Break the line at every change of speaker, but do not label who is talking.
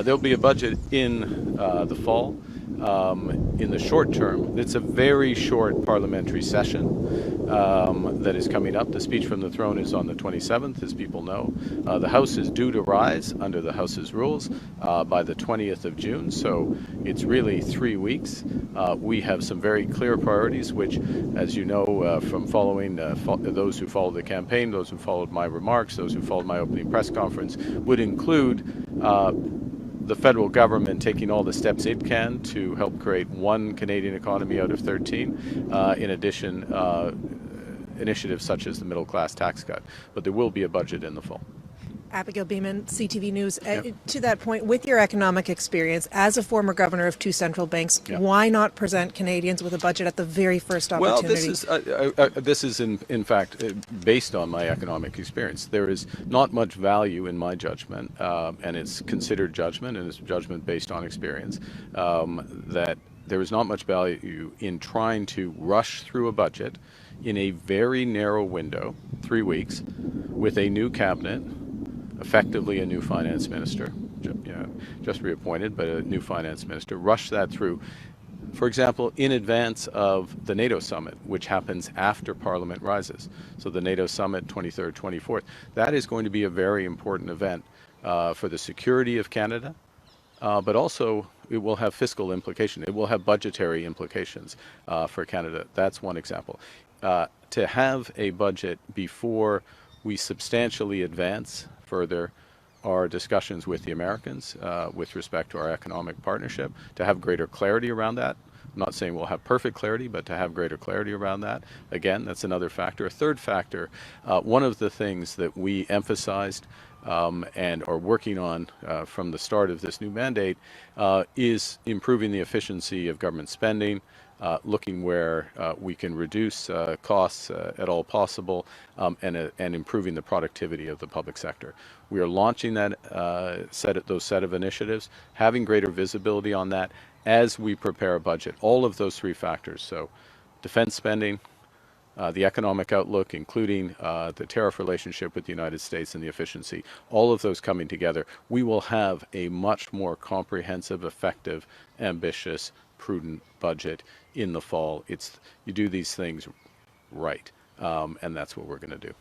There'll be a budget in the fall. In the short term, it's a very short parliamentary session that is coming up. The speech from the throne is on the 27th, as people know. The House is due to rise under the House's rules by the 20th of June, so it's really 3 weeks. We have some very clear priorities, which, as you know from following those who followed the campaign, those who followed my remarks, those who followed my opening press conference, would include the federal government taking all the steps it can to help create one Canadian economy out of 13, in addition initiatives such as the middle class tax cut. But there will be a budget in the fall.
Abigail Beeman, CTV News.
Yep.
To that point, with your economic experience as a former governor of two central banks,
Yep.
why not present Canadians with a budget at the very first opportunity?
Well, this is in fact based on my economic experience. There is not much value in my judgment, and it's considered judgment, and it's judgment based on experience, that there is not much value in trying to rush through a budget in a very narrow window, 3 weeks, with a new cabinet, effectively a new finance minister, just reappointed, but a new finance minister, rush that through, for example, in advance of the NATO summit, which happens after Parliament rises. So the NATO summit, 23rd, 24th, that is going to be a very important event for the security of Canada, but also it will have fiscal implications. It will have budgetary implications for Canada. That's one example. To have a budget before we substantially advance further our discussions with the Americans with respect to our economic partnership, to have greater clarity around that. I'm not saying we'll have perfect clarity, but to have greater clarity around that. Again, that's another factor. A third factor, one of the things that we emphasized and are working on from the start of this new mandate is improving the efficiency of government spending, looking where we can reduce costs at all possible, and improving the productivity of the public sector. We are launching that those set of initiatives, having greater visibility on that as we prepare a budget. All of those three factors, so defense spending, the economic outlook, including the tariff relationship with the United States and the efficiency, all of those coming together, we will have a much more comprehensive, effective, ambitious, prudent budget in the fall. You do these things right, and that's what we're going to do.